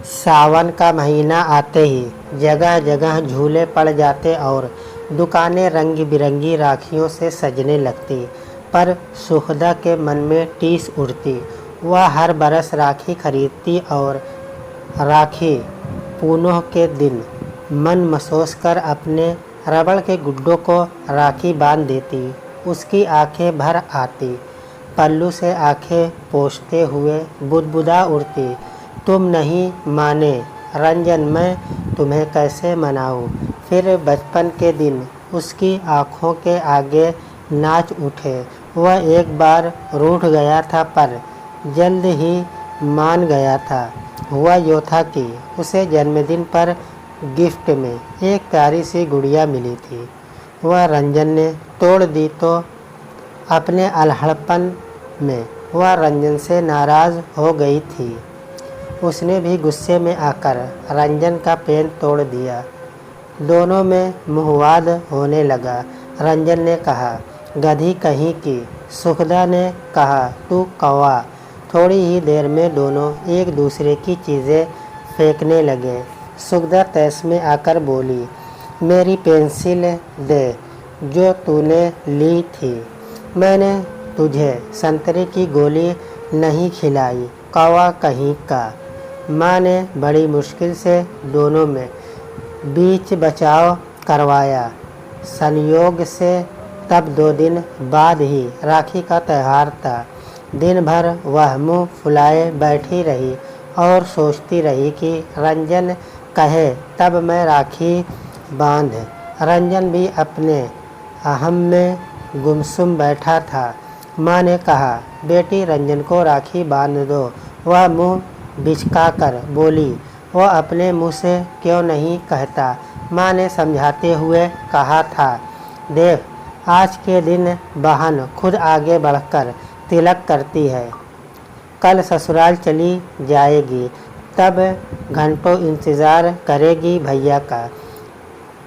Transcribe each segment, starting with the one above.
सावन का महीना आते ही जगह जगह झूले पड़ जाते और दुकानें रंग बिरंगी राखियों से सजने लगती। पर सुखदा के मन में टीस उठती। वह हर बरस राखी खरीदती और राखी पूनों के दिन मन मसोस कर अपने रबड़ के गुड्डों को राखी बांध देती। उसकी आंखें भर आती। पल्लू से आंखें पोंछते हुए बुदबुदा उठती। तुम नहीं माने रंजन, मैं तुम्हें कैसे मनाऊं। फिर बचपन के दिन उसकी आँखों के आगे नाच उठे। वह एक बार रूठ गया था पर जल्द ही मान गया था। हुआ यूँ था कि उसे जन्मदिन पर गिफ्ट में एक प्यारी सी गुड़िया मिली थी। वह रंजन ने तोड़ दी तो अपने अल्हड़पन में वह रंजन से नाराज़ हो गई थी। उसने भी गुस्से में आकर रंजन का पेन तोड़ दिया। दोनों में मुहवाद होने लगा। रंजन ने कहा, गधी कहीं की। सुखदा ने कहा, तू कौवा। थोड़ी ही देर में दोनों एक दूसरे की चीज़ें फेंकने लगे। सुखदा तैश में आकर बोली, मेरी पेंसिल दे जो तूने ली थी। मैंने तुझे संतरे की गोली नहीं खिलाई, कौवा कहीं का। माँ ने बड़ी मुश्किल से दोनों में बीच बचाव करवाया। संयोग से तब 2 दिन बाद ही राखी का त्यौहार था। दिन भर वह मुंह फुलाए बैठी रही और सोचती रही कि रंजन कहे तब मैं राखी बांध। रंजन भी अपने अहम में गुमसुम बैठा था। माँ ने कहा, बेटी रंजन को राखी बांध दो। वह मुंह बिचकाकर बोली, वह अपने मुंह से क्यों नहीं कहता। माँ ने समझाते हुए कहा था, देख आज के दिन बहन खुद आगे बढ़कर तिलक करती है। कल ससुराल चली जाएगी, तब घंटों इंतज़ार करेगी भैया का।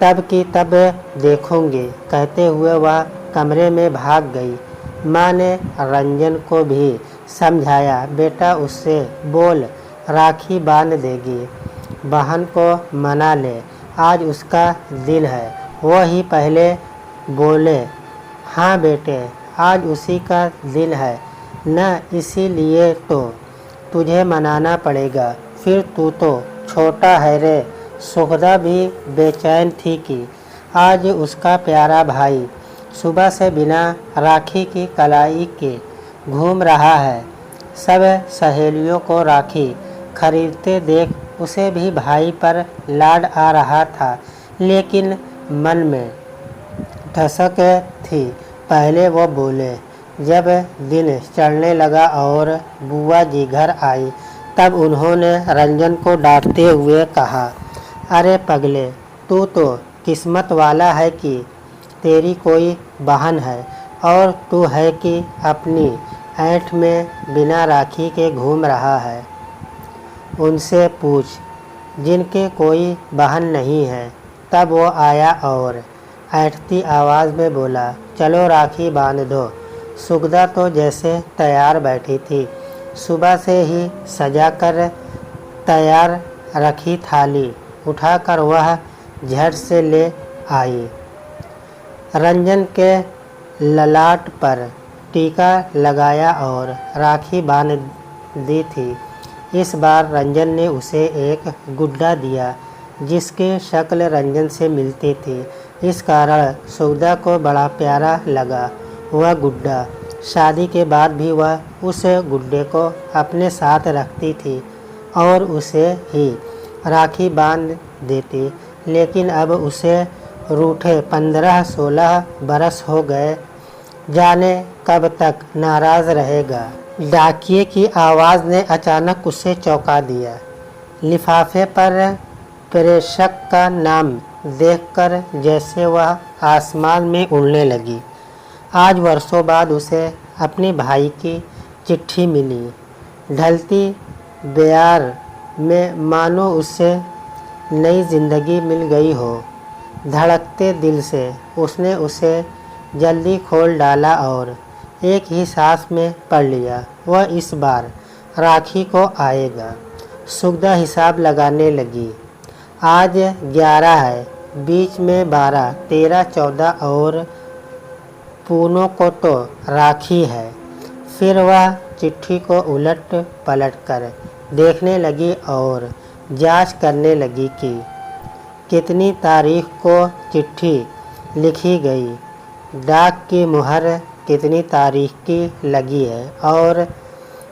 तब की तब देखूंगी। कहते हुए वह कमरे में भाग गई। माँ ने रंजन को भी समझाया, बेटा उससे बोल राखी बांध देगी। बहन को मना ले, आज उसका दिन है। वो ही पहले बोले, हाँ बेटे आज उसी का दिन है न, इसीलिए तो तुझे मनाना पड़ेगा। फिर तू तो छोटा है रे। सुखदा भी बेचैन थी कि आज उसका प्यारा भाई सुबह से बिना राखी की कलाई के घूम रहा है। सब सहेलियों को राखी खरीदते देख उसे भी भाई पर लाड आ रहा था, लेकिन मन में ठसक थी। पहले वो बोले। जब दिन चढ़ने लगा और बुआ जी घर आई, तब उन्होंने रंजन को डांटते हुए कहा, अरे पगले, तू तो किस्मत वाला है कि तेरी कोई बहन है और तू है कि अपनी ऐंठ में बिना राखी के घूम रहा है। उनसे पूछ जिनके कोई बहन नहीं है। तब वो आया और ऐंठती आवाज़ में बोला, चलो राखी बांध दो। सुखदा तो जैसे तैयार बैठी थी। सुबह से ही सजा कर तैयार रखी थाली उठाकर वह झट से ले आई। रंजन के ललाट पर टीका लगाया और राखी बांध दी थी। इस बार रंजन ने उसे एक गुड्डा दिया जिसकी शक्ल रंजन से मिलती थी। इस कारण सुखदा को बड़ा प्यारा लगा वह गुड्डा। शादी के बाद भी वह उस गुड्डे को अपने साथ रखती थी और उसे ही राखी बांध देती। लेकिन अब उसे रूठे 15-16 बरस हो गए। जाने कब तक नाराज़ रहेगा। डाकिये की आवाज़ ने अचानक उसे चौंका दिया। लिफाफे पर प्रेषक का नाम देखकर जैसे वह आसमान में उड़ने लगी। आज वर्षों बाद उसे अपने भाई की चिट्ठी मिली। ढलती बयार में मानो उससे नई ज़िंदगी मिल गई हो। धड़कते दिल से उसने उसे जल्दी खोल डाला और एक ही सांस में पढ़ लिया, वह इस बार राखी को आएगा। सुगदा हिसाब लगाने लगी। आज 11 है, बीच में 12, 13, 14 और पूनों को तो राखी है। फिर वह चिट्ठी को उलट पलट कर देखने लगी और जांच करने लगी कि कितनी तारीख को चिट्ठी लिखी गई, डाक की मुहर कितनी तारीख की लगी है और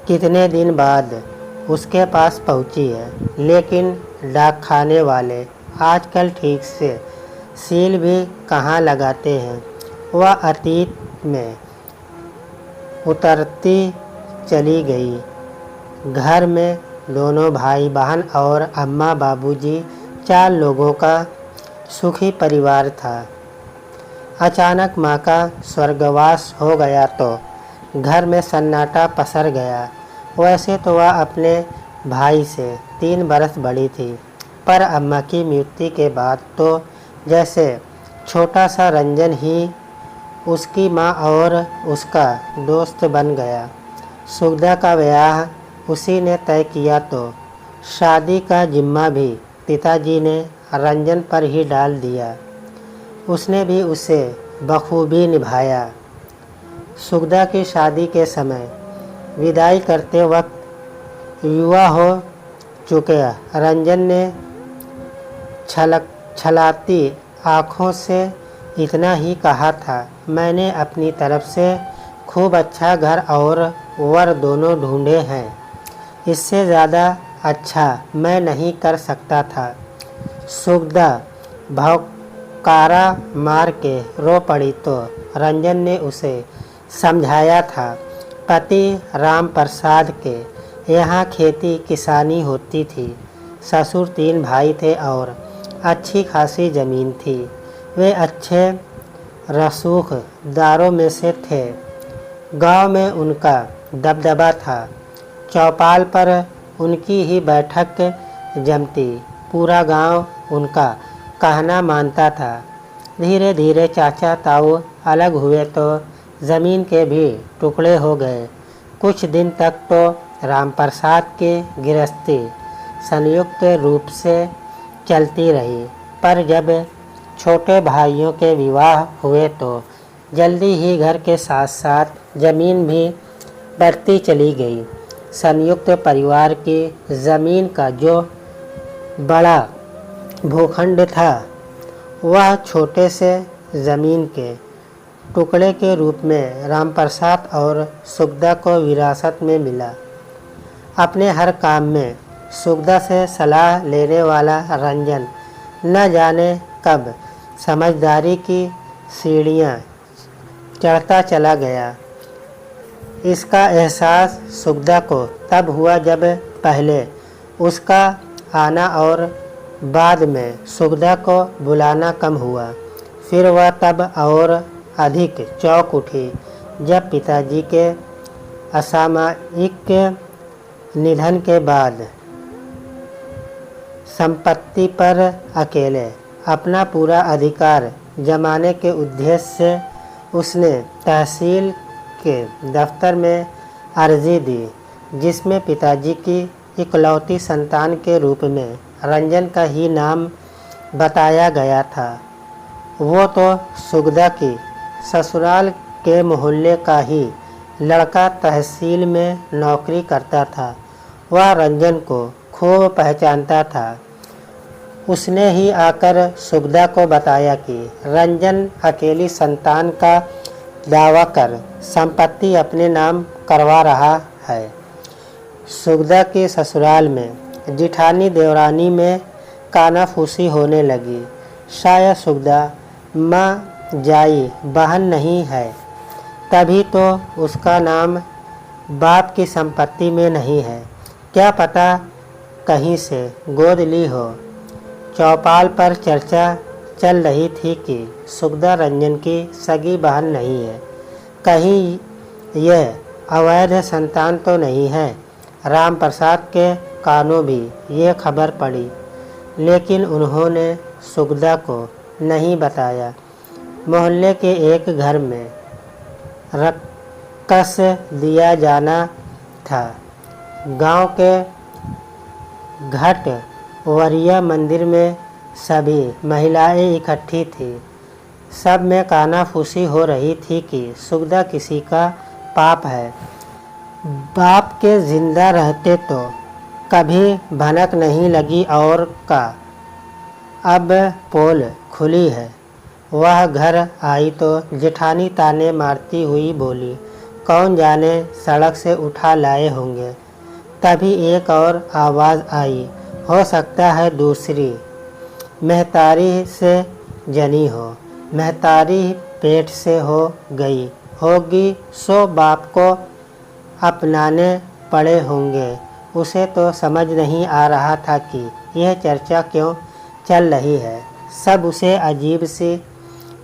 कितने दिन बाद उसके पास पहुंची है। लेकिन डाक खाने वाले आजकल ठीक से सील भी कहाँ लगाते हैं। वह अतीत में उतरती चली गई। घर में दोनों भाई बहन और अम्मा बाबूजी, 4 लोगों का सुखी परिवार था। अचानक माँ का स्वर्गवास हो गया तो घर में सन्नाटा पसर गया। वैसे तो वह अपने भाई से 3 बरस बड़ी थी, पर अम्मा की मृत्यु के बाद तो जैसे छोटा सा रंजन ही उसकी माँ और उसका दोस्त बन गया। सुगदा का ब्याह उसी ने तय किया तो शादी का जिम्मा भी पिताजी ने रंजन पर ही डाल दिया। उसने भी उसे बखूबी निभाया। सुगदा की शादी के समय विदाई करते वक्त युवा हो चुके रंजन ने छलाती आँखों से इतना ही कहा था, मैंने अपनी तरफ से खूब अच्छा घर और वर दोनों ढूंढे हैं, इससे ज़्यादा अच्छा मैं नहीं कर सकता था। सुगदा भौकारा मार के रो पड़ी तो रंजन ने उसे समझाया था, पति राम प्रसाद के यहाँ खेती किसानी होती थी। ससुर 3 भाई थे और अच्छी खासी ज़मीन थी। वे अच्छे रसूखदारों में से थे। गांव में उनका दबदबा था। चौपाल पर उनकी ही बैठक जमती। पूरा गांव उनका कहना मानता था। धीरे धीरे चाचा ताऊ अलग हुए तो ज़मीन के भी टुकड़े हो गए। कुछ दिन तक तो रामप्रसाद की गृहस्थी संयुक्त रूप से चलती रही, पर जब छोटे भाइयों के विवाह हुए तो जल्दी ही घर के साथ साथ ज़मीन भी बढ़ती चली गई। संयुक्त परिवार की ज़मीन का जो बड़ा भूखंड था वह छोटे से ज़मीन के टुकड़े के रूप में रामप्रसाद और सुगदा को विरासत में मिला। अपने हर काम में सुगदा से सलाह लेने वाला रंजन न जाने कब समझदारी की सीढ़ियाँ चढ़ता चला गया। इसका एहसास सुगदा को तब हुआ जब पहले उसका आना और बाद में सुगदा को बुलाना कम हुआ। फिर वह तब और अधिक चौंक उठी जब पिताजी के असामयिक निधन के बाद संपत्ति पर अकेले अपना पूरा अधिकार जमाने के उद्देश्य से उसने तहसील के दफ्तर में अर्जी दी, जिसमें पिताजी की इकलौती संतान के रूप में रंजन का ही नाम बताया गया था। वो तो सुगदा की ससुराल के मोहल्ले का ही लड़का तहसील में नौकरी करता था। वह रंजन को खूब पहचानता था। उसने ही आकर सुगदा को बताया कि रंजन अकेली संतान का दावा कर संपत्ति अपने नाम करवा रहा है। सुगदा के ससुराल में जिठानी देवरानी में कानाफूसी होने लगी। शायद सुगदा माँ जाई बहन नहीं है, तभी तो उसका नाम बाप की संपत्ति में नहीं है। क्या पता कहीं से गोद ली हो। चौपाल पर चर्चा चल रही थी कि सुगदा रंजन की सगी बहन नहीं है, कहीं यह अवैध संतान तो नहीं है। रामप्रसाद के कानों भी ये खबर पड़ी, लेकिन उन्होंने सुगदा को नहीं बताया। मोहल्ले के एक घर में रक्कस दिया जाना था। गांव के घट वरिया मंदिर में सभी महिलाएं इकट्ठी थी। सब में कानाफूसी हो रही थी कि सुगदा किसी का पाप है। बाप के जिंदा रहते तो कभी भनक नहीं लगी और का अब पोल खुली है। वह घर आई तो जेठानी ताने मारती हुई बोली, कौन जाने सड़क से उठा लाए होंगे। तभी एक और आवाज़ आई, हो सकता है दूसरी मेहतारी से जनी हो। मेहतारी पेट से हो गई होगी सो बाप को अपनाने पड़े होंगे। उसे तो समझ नहीं आ रहा था कि यह चर्चा क्यों चल रही है। सब उसे अजीब सी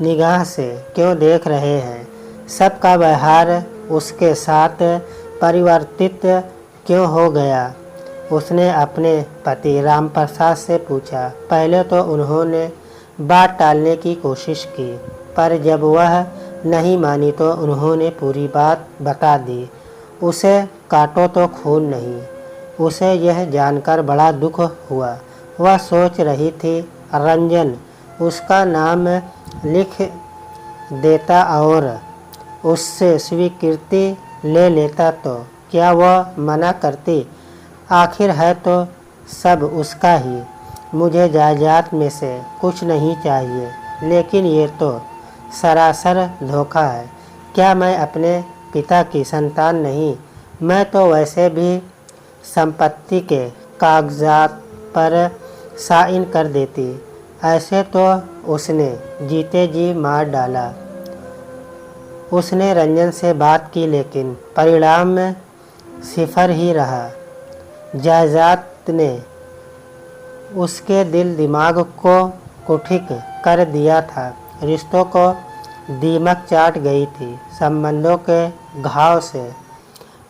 निगाह से क्यों देख रहे हैं। सबका व्यवहार उसके साथ परिवर्तित क्यों हो गया। उसने अपने पति राम प्रसाद से पूछा। पहले तो उन्होंने बात टालने की कोशिश की, पर जब वह नहीं मानी तो उन्होंने पूरी बात बता दी। उसे काटो तो खून नहीं। उसे यह जानकर बड़ा दुख हुआ। वह सोच रही थी, रंजन उसका नाम लिख देता और उससे स्वीकृति ले लेता तो क्या वह मना करती। आखिर है तो सब उसका ही। मुझे जायदाद में से कुछ नहीं चाहिए, लेकिन ये तो सरासर धोखा है। क्या मैं अपने पिता की संतान नहीं? मैं तो वैसे भी संपत्ति के कागजात पर साइन कर देती। ऐसे तो उसने जीते जी मार डाला। उसने रंजन से बात की, लेकिन परिणाम सिफर ही रहा। जायदाद ने उसके दिल दिमाग को कुठिक कर दिया था। रिश्तों को दीमक चाट गई थी। संबंधों के घाव से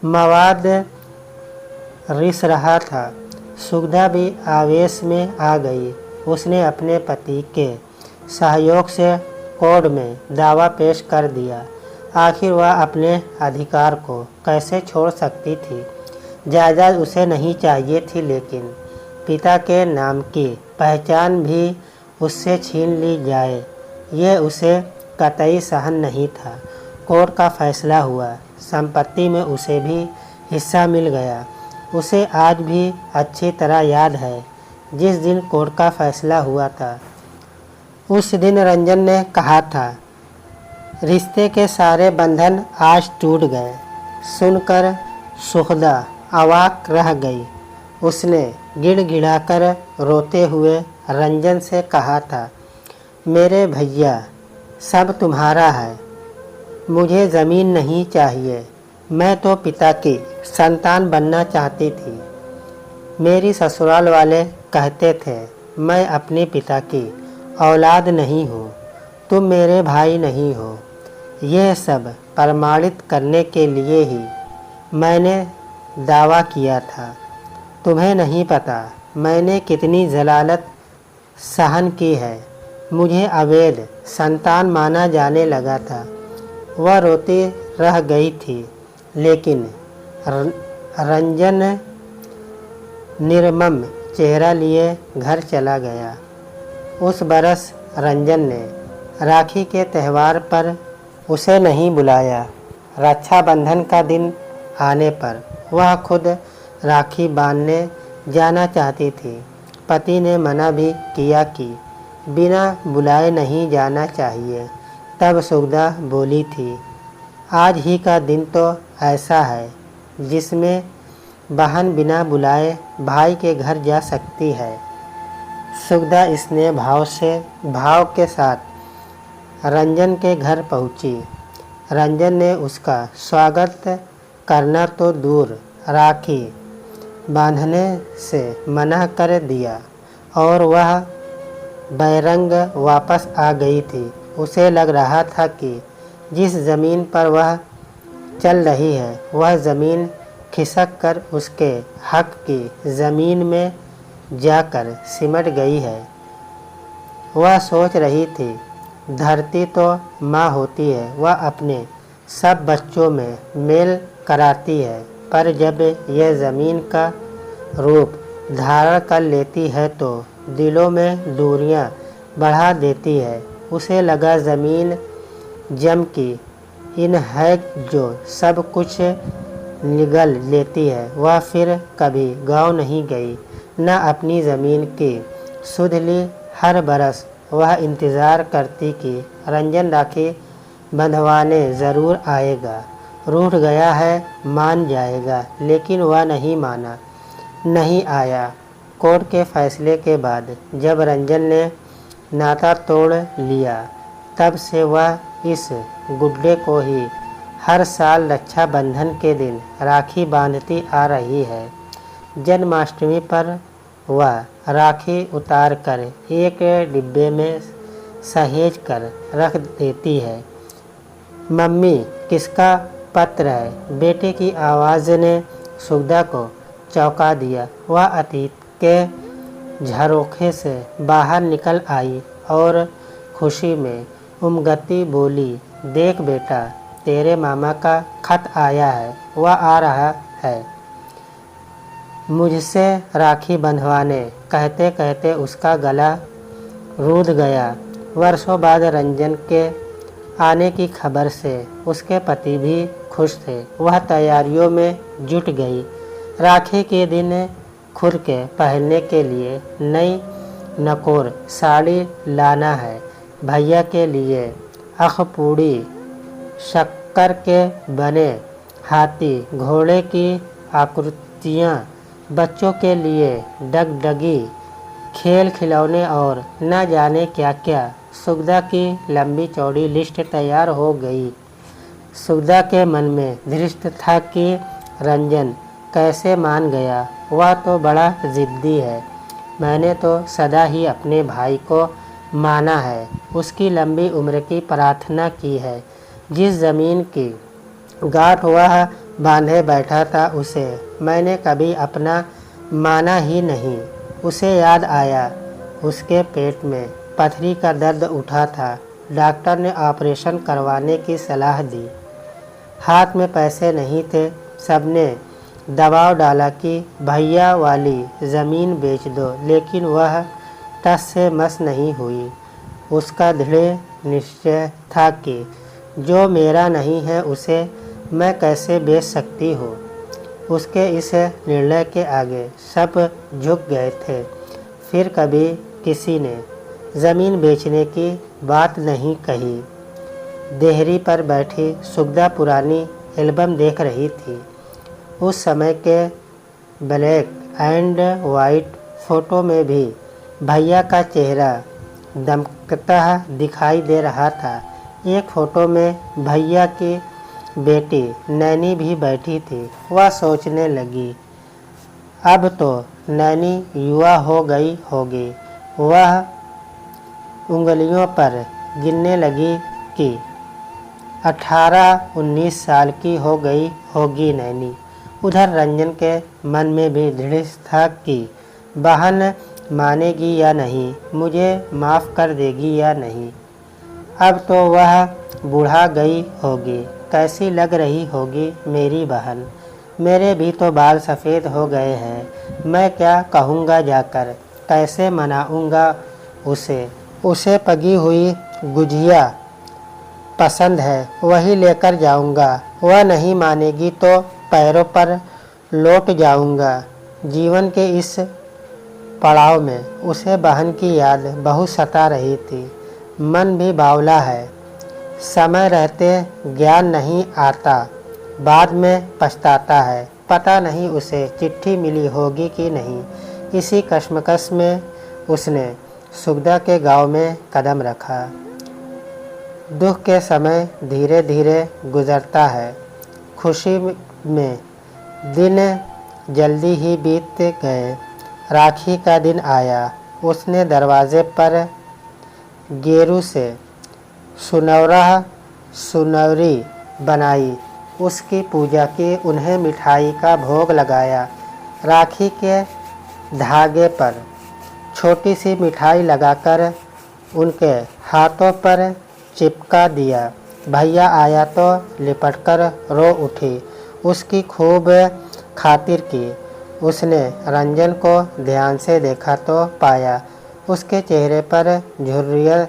मवाद रिस रहा था। सुगदा भी आवेश में आ गई। उसने अपने पति के सहयोग से कोर्ट में दावा पेश कर दिया। आखिर वह अपने अधिकार को कैसे छोड़ सकती थी। जायदाद उसे नहीं चाहिए थी, लेकिन पिता के नाम की पहचान भी उससे छीन ली जाए, ये उसे कतई सहन नहीं था। कोर्ट का फैसला हुआ। संपत्ति में उसे भी हिस्सा मिल गया। उसे आज भी अच्छी तरह याद है जिस दिन कोर्ट का फैसला हुआ था। उस दिन रंजन ने कहा था, रिश्ते के सारे बंधन आज टूट गए। सुनकर सुखदा अवाक रह गई। उसने गिड़गिड़ाकर रोते हुए रंजन से कहा था, मेरे भैया सब तुम्हारा है। मुझे ज़मीन नहीं चाहिए। मैं तो पिता की संतान बनना चाहती थी। मेरी ससुराल वाले कहते थे मैं अपने पिता की औलाद नहीं हूँ। तुम मेरे भाई नहीं हो। यह सब प्रमाणित करने के लिए ही मैंने दावा किया था। तुम्हें नहीं पता मैंने कितनी जलालत सहन की है। मुझे अवैध संतान माना जाने लगा था। वह रोती रह गई थी, लेकिन रंजन निर्मम चेहरा लिए घर चला गया। उस बरस रंजन ने राखी के त्यौहार पर उसे नहीं बुलाया। रक्षाबंधन का दिन आने पर वह खुद राखी बांधने जाना चाहती थी। पति ने मना भी किया कि बिना बुलाए नहीं जाना चाहिए। तब सुगदा बोली थी, आज ही का दिन तो ऐसा है जिसमें बहन बिना बुलाए भाई के घर जा सकती है। सुगदा स्नेह भाव के साथ रंजन के घर पहुंची। रंजन ने उसका स्वागत करना तो दूर, राखी बांधने से मना कर दिया और वह बैरंग वापस आ गई थी। उसे लग रहा था कि जिस ज़मीन पर वह चल रही है वह ज़मीन खिसक कर उसके हक की ज़मीन में जाकर सिमट गई है। वह सोच रही थी, धरती तो माँ होती है, वह अपने सब बच्चों में मेल कराती है, पर जब यह ज़मीन का रूप धारण कर लेती है तो दिलों में दूरियां बढ़ा देती है। उसे लगा ज़मीन जम की इन है जो सब कुछ निगल लेती है। वह फिर कभी गांव नहीं गई, न अपनी ज़मीन की सुध ली। हर बरस वह इंतज़ार करती कि रंजन राखी बंधवाने ज़रूर आएगा। रूठ गया है, मान जाएगा, लेकिन वह नहीं माना, नहीं आया। कोर्ट के फैसले के बाद जब रंजन ने नाता तोड़ लिया, तब से वह इस गुड्डे को ही हर साल रक्षाबंधन के दिन राखी बांधती आ रही है। जन्माष्टमी पर वह राखी उतार कर एक डिब्बे में सहेज कर रख देती है। मम्मी, किसका पत्र है? बेटे की आवाज़ ने सुगदा को चौंका दिया। वह अतीत के झरोखे से बाहर निकल आई और खुशी में उमगती बोली, देख बेटा, तेरे मामा का खत आया है। वह आ रहा है मुझसे राखी बंधवाने। कहते कहते उसका गला रूंध गया। वर्षों बाद रंजन के आने की खबर से उसके पति भी खुश थे। वह तैयारियों में जुट गई। राखी के दिन खुद के पहनने के लिए नई नकोर साड़ी लाना है। भैया के लिए अखपूड़ी, शक्कर के बने हाथी घोड़े की आकृतियाँ, बच्चों के लिए डगडगी, खेल खिलौने और न जाने क्या क्या। सुगदा की लंबी चौड़ी लिस्ट तैयार हो गई। सुगदा के मन में धृष्ट था कि रंजन कैसे मान गया। वह तो बड़ा ज़िद्दी है। मैंने तो सदा ही अपने भाई को माना है, उसकी लंबी उम्र की प्रार्थना की है। जिस ज़मीन की गांठ वह बांधे बैठा था, उसे मैंने कभी अपना माना ही नहीं। उसे याद आया, उसके पेट में पथरी का दर्द उठा था। डॉक्टर ने ऑपरेशन करवाने की सलाह दी। हाथ में पैसे नहीं थे। सबने दबाव डाला कि भैया वाली ज़मीन बेच दो, लेकिन वह टस से मस नहीं हुई। उसका दृढ़ निश्चय था कि जो मेरा नहीं है उसे मैं कैसे बेच सकती हूँ। उसके इस निर्णय के आगे सब झुक गए थे। फिर कभी किसी ने ज़मीन बेचने की बात नहीं कही। देहरी पर बैठी सुगदा पुरानी एल्बम देख रही थी। उस समय के ब्लैक एंड वाइट फ़ोटो में भी भैया का चेहरा दमकता दिखाई दे रहा था। एक फ़ोटो में भैया की बेटी नैनी भी बैठी थी। वह सोचने लगी, अब तो नैनी युवा हो गई होगी। वह उंगलियों पर गिनने लगी कि 18-19 साल की हो गई होगी नैनी। उधर रंजन के मन में भी दृढ़ था कि बहन मानेगी या नहीं, मुझे माफ़ कर देगी या नहीं। अब तो वह बूढ़ा गई होगी। कैसी लग रही होगी मेरी बहन। मेरे भी तो बाल सफ़ेद हो गए हैं। मैं क्या कहूँगा जाकर, कैसे मनाऊँगा उसे। उसे पकी हुई गुजिया पसंद है, वही लेकर जाऊँगा। वह नहीं मानेगी तो पैरों पर लौट जाऊँगा। जीवन के इस पड़ाव में उसे बहन की याद बहुत सता रही थी। मन भी बावला है। समय रहते ज्ञान नहीं आता, बाद में पछताता है। पता नहीं उसे चिट्ठी मिली होगी कि नहीं। इसी कश्मकश में उसने सुगदा के गांव में कदम रखा। दुख के समय धीरे धीरे गुजरता है। खुशी में दिन जल्दी ही बीत गए। राखी का दिन आया। उसने दरवाजे पर गेरू से सुनवरी बनाई, उसकी पूजा की, उन्हें मिठाई का भोग लगाया। राखी के धागे पर छोटी सी मिठाई लगाकर उनके हाथों पर चिपका दिया। भैया आया तो लिपटकर रो उठी। उसकी खूब खातिर की। उसने रंजन को ध्यान से देखा तो पाया उसके चेहरे पर झुर्रियाँ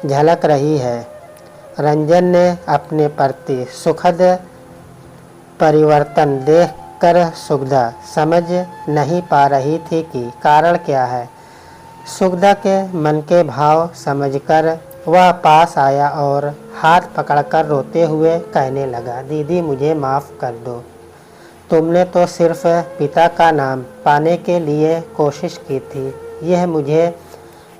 झलक रही है। रंजन ने अपने प्रति सुखद परिवर्तन देखकर सुगदा समझ नहीं पा रही थी कि कारण क्या है। सुगदा के मन के भाव समझकर वह पास आया और हाथ पकड़कर रोते हुए कहने लगा, दीदी मुझे माफ़ कर दो। तुमने तो सिर्फ पिता का नाम पाने के लिए कोशिश की थी। यह मुझे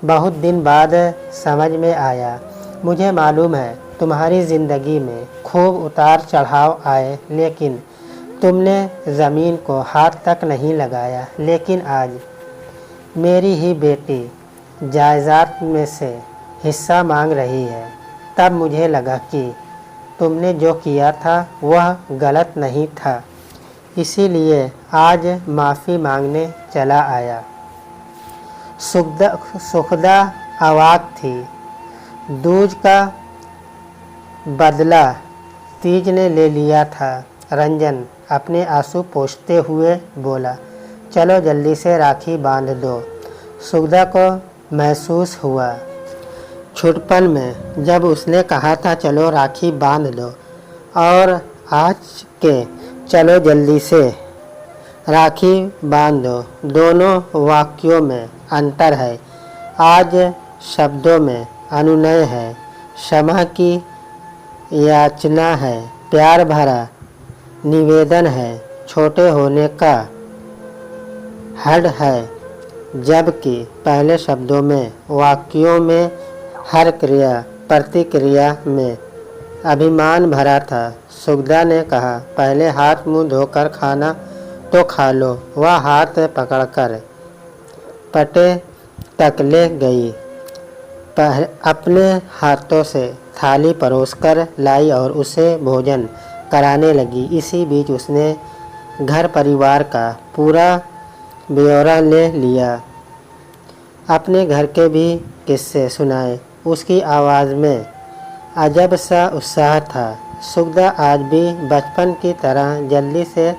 बहुत दिन बाद समझ में आया। मुझे मालूम है तुम्हारी ज़िंदगी में खूब उतार चढ़ाव आए, लेकिन तुमने ज़मीन को हाथ तक नहीं लगाया। लेकिन आज मेरी ही बेटी जायदाद में से हिस्सा मांग रही है। तब मुझे लगा कि तुमने जो किया था वह गलत नहीं था, इसीलिए आज माफ़ी मांगने चला आया। सुखदा अवाक थी। दूज का बदला तीज ने ले लिया था। रंजन अपने आंसू पोंछते हुए बोला, चलो जल्दी से राखी बांध दो। सुगदा को महसूस हुआ छुटपन में जब उसने कहा था चलो राखी बांध दो, और आज के चलो जल्दी से राखी बांध दो, दोनों वाक्यों में अंतर है। आज शब्दों में अनुनय है, क्षमा की याचना है, प्यार भरा निवेदन है, छोटे होने का हद है, जबकि पहले शब्दों में वाक्यों में हर क्रिया प्रतिक्रिया में अभिमान भरा था। सुगदा ने कहा, पहले हाथ मुंह धोकर खाना तो खा लो। वह हाथ पकड़कर पटे तक ले गई, अपने हाथों से थाली परोसकर लाई और उसे भोजन कराने लगी। इसी बीच उसने घर परिवार का पूरा ब्यौरा ले लिया, अपने घर के भी किस्से सुनाए। उसकी आवाज़ में अजब सा उत्साह था। सुगदा आज भी बचपन की तरह जल्दी से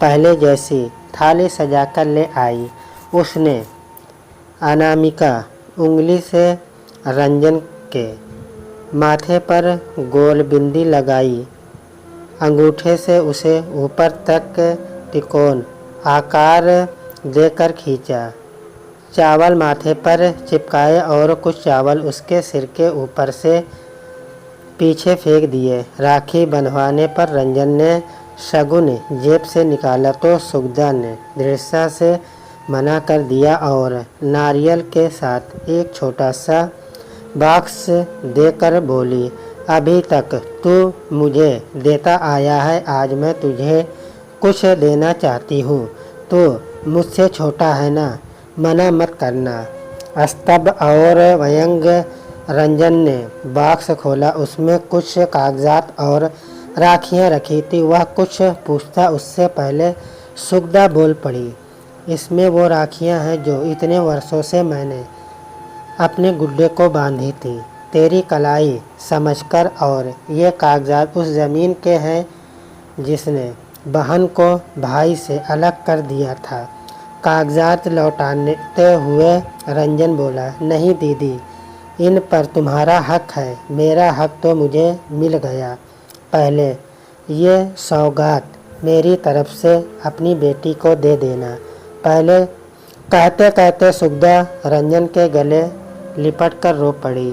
पहले जैसी थाली सजाकर ले आई। उसने अनामिका उंगली से रंजन के माथे पर गोल बिंदी लगाई, अंगूठे से उसे ऊपर तक तिकोन आकार देकर खींचा, चावल माथे पर चिपकाए और कुछ चावल उसके सिर के ऊपर से पीछे फेंक दिए। राखी बंधवाने पर रंजन ने शगुन जेब से निकाला तो सुगदा ने दृढ़ता से मना कर दिया और नारियल के साथ एक छोटा सा बॉक्स देकर बोली, अभी तक तू मुझे देता आया है, आज मैं तुझे कुछ देना चाहती हूँ। तू मुझसे छोटा है ना, मना मत करना। स्तब्ध और व्यंग रंजन ने बॉक्स खोला। उसमें कुछ कागजात और राखियाँ रखी थी। वह कुछ पूछता उससे पहले सुगदा बोल पड़ी, इसमें वो राखियाँ हैं जो इतने वर्षों से मैंने अपने गुड्डे को बांधी थी, तेरी कलाई समझकर। और ये कागजात उस ज़मीन के हैं जिसने बहन को भाई से अलग कर दिया था। कागजात लौटाते हुए रंजन बोला, नहीं दीदी, इन पर तुम्हारा हक है, मेरा हक तो मुझे मिल गया। पहले ये सौगात मेरी तरफ से अपनी बेटी को दे देना। पहले कहते कहते सुगदा रंजन के गले लिपट कर रो पड़ी।